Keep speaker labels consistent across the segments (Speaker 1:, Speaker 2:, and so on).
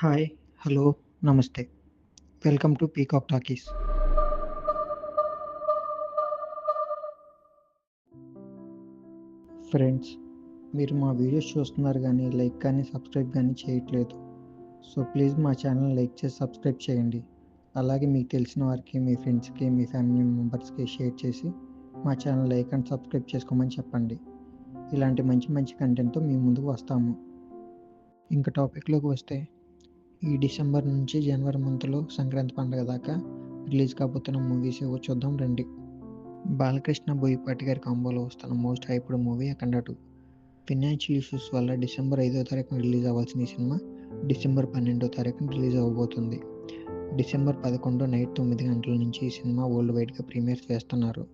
Speaker 1: Hi, hello, నమస్తే. Welcome to peacock talkies. Friends, మీరు మా వీడియోస్ చూస్తున్నారు కానీ లైక్ కానీ సబ్స్క్రైబ్ కానీ చేయట్లేదు. సో ప్లీజ్ మా ఛానల్ లైక్ చేసి సబ్స్క్రైబ్ చేయండి. అలాగే మీకు తెలిసిన వారికి, మీ ఫ్రెండ్స్కి, మీ ఫ్యామిలీ మెంబర్స్కి షేర్ చేసి మా ఛానల్ లైక్ అండ్ సబ్స్క్రైబ్ చేసుకోమని చెప్పండి. ఇలాంటి మంచి మంచి కంటెంట్తో మీ ముందుకు వస్తాము. ఇంకా టాపిక్లోకి వస్తే, ఈ డిసెంబర్ నుంచి జనవరి మంత్లో సంక్రాంతి పండుగ దాకా రిలీజ్ కాబోతున్న మూవీస్ ఏవో చూద్దాం రండి. బాలకృష్ణ, బోయపాటి గారి కాంబోలో వస్తున్న మోస్ట్ హైప్డ్ మూవీ అఖండ 2. ఫినాన్షియల్ ఇష్యూస్ వల్ల డిసెంబర్ 5వ తారీఖున రిలీజ్ అవ్వాల్సిన ఈ సినిమా డిసెంబర్ 12వ తారీఖున రిలీజ్ అవ్వబోతుంది. డిసెంబర్ 11 నైట్ 9 గంటల నుంచి ఈ సినిమా వరల్డ్ వైడ్గా ప్రీమియర్ చేస్తున్నారు.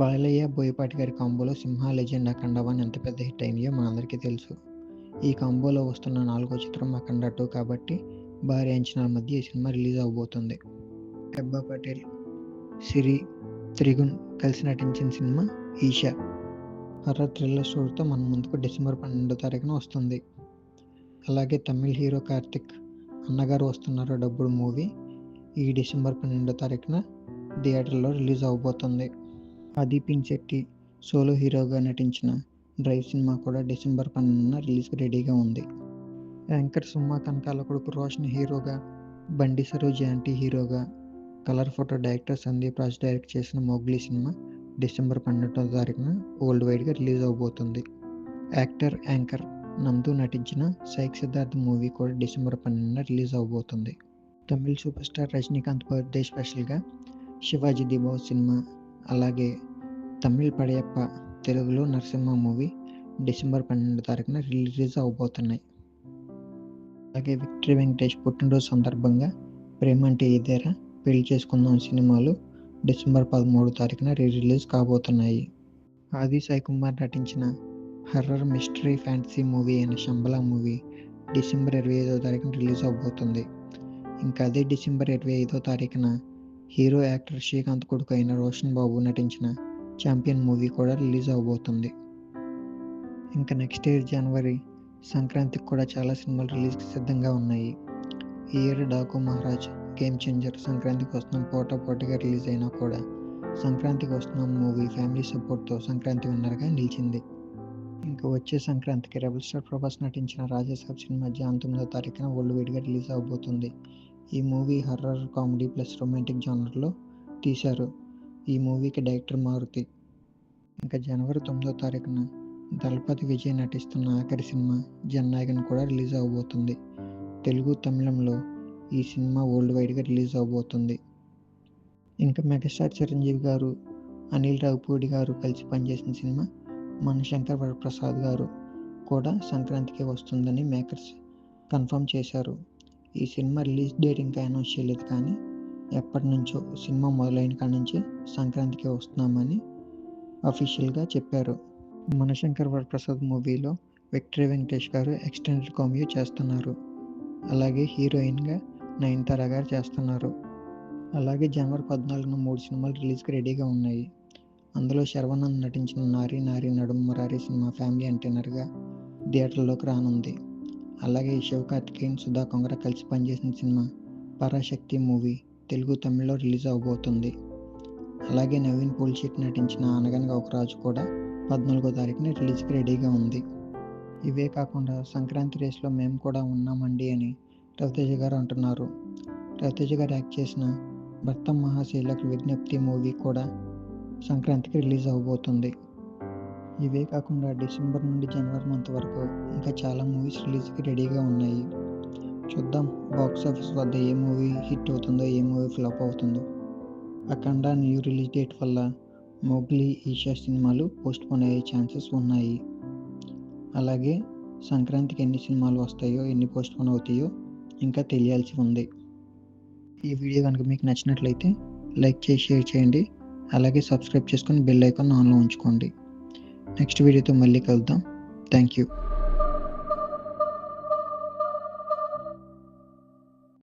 Speaker 1: బాలయ్య, బోయపాటి గారి కాంబోలో సింహ లెజెండ్ అఖండ 1 ఎంత పెద్ద హిట్ అయిందో మనందరికీ తెలుసు. ఈ కాంబోలో వస్తున్న 4వ చిత్రం అఖండ 2 కాబట్టి భారీ అంచనాల మధ్య ఈ సినిమా రిలీజ్ అవబోతుంది. హెబ్బా పటేల్, సిరి, త్రిగుణ్ కలిసి నటించిన సినిమా ఈషా హర్రర్ థ్రిల్లర్ స్టోరీతో మన ముందుకు డిసెంబర్ 12వ తారీఖున వస్తుంది. అలాగే తమిళ్ హీరో కార్తిక్ అన్నగారు వస్తున్నారు డబ్బుడు మూవీ ఈ డిసెంబర్ 12వ తారీఖున థియేటర్లో రిలీజ్ అవబోతుంది. ఆది పినిశెట్టి సోలో హీరోగా నటించిన డ్రైవ్ సినిమా కూడా డిసెంబర్ 12న రిలీజ్కి రెడీగా ఉంది. యాంకర్ సుమా కనకాల కొడుకు రోషన్ హీరోగా, బండి సరోజ్ యాంటీ హీరోగా, colour photo director Sandeep Raj direct చేసిన మోగ్లీ సినిమా డిసెంబర్ 12వ తారీఖున వరల్డ్ వైడ్గా రిలీజ్ అవబోతుంది. యాక్టర్ యాంకర్ నందు నటించిన సైక్ సిద్ధార్థ్ మూవీ కూడా డిసెంబర్ 12న రిలీజ్ అవబోతుంది. Tamil super star Rajinikanth birthday స్పెషల్గా శివాజీ ది బాస్ సినిమా, అలాగే తమిళ్ పడయప్ప, తెలుగులో నరసింహ మూవీ డిసెంబర్ 12వ తారీఖున రిలీజ్ అవబోతున్నాయి. అలాగే విక్టరీ వెంకటేష్ పుట్టినరోజు సందర్భంగా ప్రేమ అంటే ఇదేరా, పెళ్లి చేసుకుందాం సినిమాలు డిసెంబర్ 13వ తారీఖున రిలీజ్ కాబోతున్నాయి. ఆది సాయి కుమార్ నటించిన హర్రర్ మిస్టరీ ఫ్యాంటసీ మూవీ అయిన శంబలా మూవీ డిసెంబర్ 25వ తారీఖున రిలీజ్ అవబోతుంది. ఇంకా అదే డిసెంబర్ 25వ తారీఖున హీరో యాక్టర్ శ్రీకాంత్ కొడుకు అయిన రోషన్ బాబు నటించిన ఛాంపియన్ మూవీ కూడా రిలీజ్ అవబోతుంది. ఇంకా నెక్స్ట్ ఇయర్ జనవరి సంక్రాంతికి కూడా చాలా సినిమాలు రిలీజ్కి సిద్ధంగా ఉన్నాయి. ఈ year Daaku Maharaj, game changer, సంక్రాంతికి వస్తున్నాం పోటాపోటీగా రిలీజ్ అయినా కూడా సంక్రాంతికి వస్తున్నాం మూవీ ఫ్యామిలీ సపోర్ట్తో సంక్రాంతి విన్నర్గా నిలిచింది. ఇంకా వచ్చే సంక్రాంతికి రెబల్ స్టార్ ప్రభాస్ నటించిన రాజాసాబ్ సినిమా జాన్ 9వ తారీఖున వరల్డ్ వైడ్గా రిలీజ్ అవబోతుంది. ఈ movie horror comedy plus romantic జానర్లో తీశారు. ఈ మూవీకి డైరెక్టర్ మారుతి. ఇంకా జనవరి 9వ తారీఖున దళపతి విజయ్ నటిస్తున్న ఆఖరి సినిమా జననాయకన్ కూడా రిలీజ్ అవబోతుంది. తెలుగు, తమిళంలో ఈ సినిమా వరల్డ్ వైడ్గా రిలీజ్ అవబోతుంది. ఇంకా మెగాస్టార్ చిరంజీవి గారు, అనిల్ రావిపూడి గారు కలిసి పనిచేసిన సినిమా మనశంకర్ వరప్రసాద్ గారు కూడా సంక్రాంతికి వస్తుందని మేకర్స్ కన్ఫర్మ్ చేశారు. ఈ సినిమా రిలీజ్ డేట్ ఇంకా అనౌన్స్ చేయలేదు కానీ ఎప్పటి నుంచో సినిమా మొదలైన కాడి నుంచి సంక్రాంతికి వస్తున్నామని అఫీషియల్గా చెప్పారు. మనశంకర్ వరప్రసాద్ మూవీలో విక్టరీ వెంకటేష్ గారు ఎక్స్టెండెడ్ కామియో చేస్తున్నారు. అలాగే హీరోయిన్గా నయనతార గారు చేస్తున్నారు. అలాగే జనవరి 14న 3 సినిమాలు రిలీజ్కి రెడీగా ఉన్నాయి. అందులో శర్వానంద్ నటించిన నారీ నారీ నడుమ మురారి సినిమా ఫ్యామిలీ ఎంటర్టైనర్గా థియేటర్లోకి రానుంది. అలాగే శివకార్తికేయన్, సుధా కొంగర కలిసి పనిచేసిన సినిమా పరాశక్తి మూవీ తెలుగు, తమిళ్లో రిలీజ్ అవబోతుంది. అలాగే నవీన్ పోల్శెట్టి నటించిన అనగనగా ఒక రాజు కూడా 14వ తారీఖున రిలీజ్కి రెడీగా ఉంది. ఇవే కాకుండా సంక్రాంతి రేస్లో మేము కూడా ఉన్నామండి అని రవితేజ గారు అంటున్నారు. రవితేజ గారు యాక్ట్ చేసిన భర్త మహాశైలకు విజ్ఞప్తి మూవీ కూడా సంక్రాంతికి రిలీజ్ అవబోతుంది. ఇవే కాకుండా డిసెంబర్ నుండి జనవరి మంత్ వరకు ఇంకా చాలా మూవీస్ రిలీజ్కి రెడీగా ఉన్నాయి. చూద్దాం బాక్స్ ఆఫీస్ వద్ద ఏ మూవీ హిట్ అవుతుందో, ఏ మూవీ ఫ్లాప్ అవుతుందో. అఖండ న్యూ రిలీజ్ డేట్ వల్ల మోగ్లీ, ఈషా సినిమాలు పోస్ట్ పోన్ అయ్యే ఛాన్సెస్ ఉన్నాయి. అలాగే సంక్రాంతికి ఎన్ని సినిమాలు వస్తాయో, ఎన్ని పోస్ట్ పోన్ అవుతాయో ఇంకా తెలియాల్సి ఉంది. ఈ వీడియో కనుక మీకు నచ్చినట్లయితే లైక్ చేసి షేర్ చేయండి. అలాగే సబ్స్క్రైబ్ చేసుకొని బెల్ ఐకాన్ ఆన్లో ఉంచుకోండి. నెక్స్ట్ వీడియోతో మళ్ళీ కలుద్దాం. Thank you.